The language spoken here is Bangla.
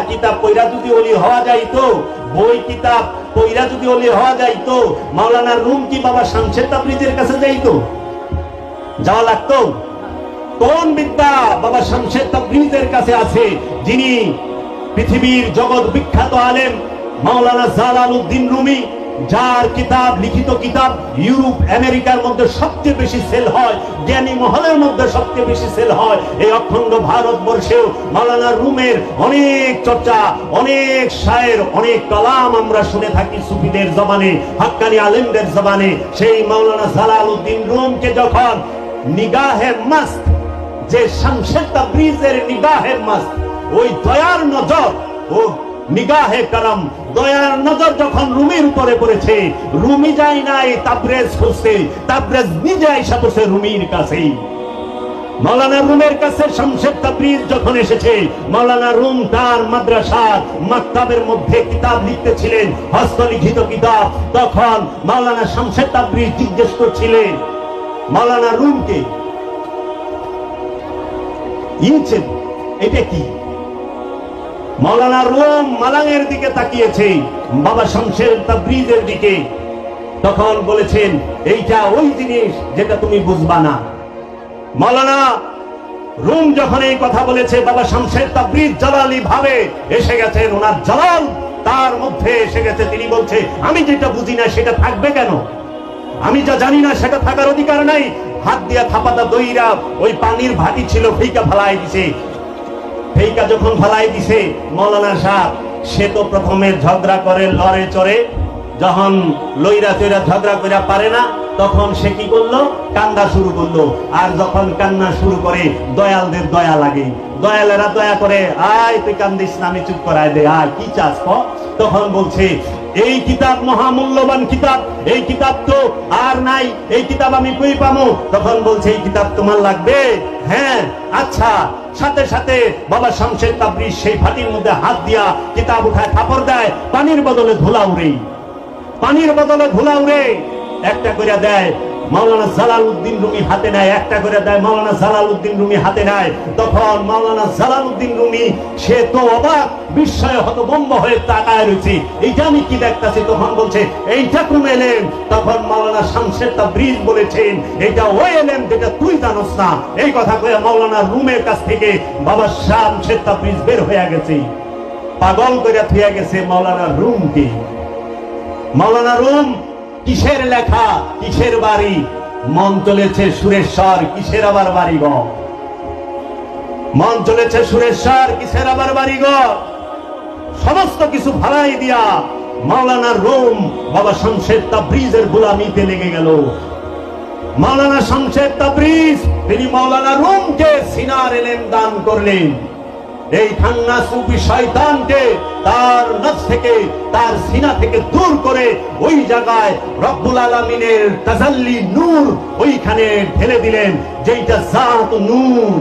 কিতাব পয়রা যদি ওলি হওয়া যাইতো, বই কিতাব পয়রা যদি ওলি হওয়া যাইতো, মাওলানা রুম কি বাবা শামসের তাবরিজের কাছে যাইতো? যাওয়া লাগতো? কোন বিদ্যা বাবা শামসের তাবরিজের কাছে আছে, যিনি পৃথিবীর জগৎ বিখ্যাত আলেম মাওলানা জালালউদ্দিন রুমি, যার কিতাব, লিখিত কিতাব ইউরোপ আমেরিকার মধ্যে সবচেয়ে বেশি সেল হয়, জ্ঞানী মহলের মধ্যে সবচেয়ে বেশি সেল হয়। এই অখণ্ড ভারতবর্ষেও মাওলানা রুমের অনেক চর্চা, অনেক শায়ের, অনেক কালাম আমরা শুনে থাকি সুফিদের জবানে, হাক্কানি আলেমদের জবানে। সেই মাওলানা জালালউদ্দিন রুমকে যখন নিগাহে মাস্ত, যে শামসের তাবরিজের নিগাহে মাস্ত, ওই দয়ার নজর, ও নিগাহে করম, দয়ার নজর যখন রুমির উপরে পড়েছে, রুমি যায় নাই তাবরেজ খুঁজতে, তাবরেজ নিজে এসে পড়ছে রুমির কাছে। মাওলানা রুমের কাছে শামসের তাবরিজ যখন এসেছে, মাওলানা রুম তার মাদ্রাসার মাকতাবের মধ্যে কিতাব লিখতেছিলেন, হস্তলিখিত কিতাব। তখন মাওলানা শামসের তাবরিজ জিজ্ঞেস করছিলেন মাওলানা রুমকে, ইনছেন এটা কি? মাওলানা রুম মালাঙের দিকে তাকিয়েছে, বাবা শামসের তাবরিজের দিকে। তখন বলেছেন, এইটা ওই জিনিস যেটা তুমি বুঝবা না। মাওলানা রুম যখন এই কথা বলেছে, বাবা শামসের তাবরিজ জালালি ভাবে এসে গেছেন, ওনার জালাল তার মধ্যে এসে গেছে। তিনি বলছে, আমি যেটা বুঝি না সেটা থাকবে কেন? আমি যা জানি না সেটা থাকার অধিকার নাই। হাত দিয়া থাপাতা দইরা ওই পানির ভাটি ছিল, ফেইকা ফালাই দিছে। ফেইকা যখন ফালাই দিছে, মাওলানা সাহেব সে তো প্রথমে ঝগড়া করে, লড়ে চড়ে, যখন লইরা চইরা ঝগড়া কইরা পারে না, তখন সে কি করলো? কান্না শুরু করলো। আর যখন কান্না শুরু করে, দয়ালদের দয়া লাগে, দয়ালেরা দয়া করে, আয় তুই কান্দিস না, আমি চুপ করাই দে, আয় কি চাস ক। তখন বলছে, এই কিতাব মহামূল্যবান কিতাব, এই কিতাব তো আর নাই, এই কিতাব আমি কই পাবো? তখন বলছে, এই কিতাব তোমার লাগবে? হ্যাঁ, আচ্ছা। সাথে সাথে বাবা শামসের তাবরিজ সেই ভাটির মধ্যে হাত দিয়া কিতাব উঠায় কাপড় দেয়, পানির বদলে ধুলা উড়ে, পানির বদলে ধুলা উড়ে একটা করে দেয়। মাওলানা জালালউদ্দিন রুমি হাতে নেয়, একটা করে দেয়, মাওলানা জালালউদ্দিন রুমি হাতে নেয়। তখন মাওলানা জালালউদ্দিন রুমি সে তো অবাক, বিস্ময়ে হতভম্ব হয়ে তাকায় রয়েছে, এইটা আমি কি দেখতাছি। তখন বলছে, এইটা কোন এলেম? তখন মাওলানা শামসের তাবরিজ বলেছেন, এটা ওই এলেম যেটা তুই জানোস না। এই কথা কয়ে মাওলানা রুমের কাছ থেকে বাবা শামসের তাবরিজ বের হয়ে গেছে, পাগল করে থিয়া গেছে মাওলানা রুমকে। মাওলানা রুম কিসের লেখা, কিসের বাড়ি? মন চলেছে সুরেশ্বর, কিসের আবার বাড়ি গো? মন চলেছে সুরেশ্বর, কিসের আবার বাড়ি গো? সমস্ত কিছু ভাড়াই দিয়া মাওলানা রুম বাবা শামসের তাবরিজের গোলামিতে লেগে গেল। মাওলানা শামসের তাবরিজ তিনি মাওলানা রুমকে সিনার এলেম দান করলেন। এই খান্না সুফি শয়তানকে তার নফস থেকে, তার সিনা থেকে দূর করে ওই জায়গায় রব্বুল আলামিনের তাজাল্লি নূর ওইখানে ঢেলে দিলেন, যেইটা জাত নূর।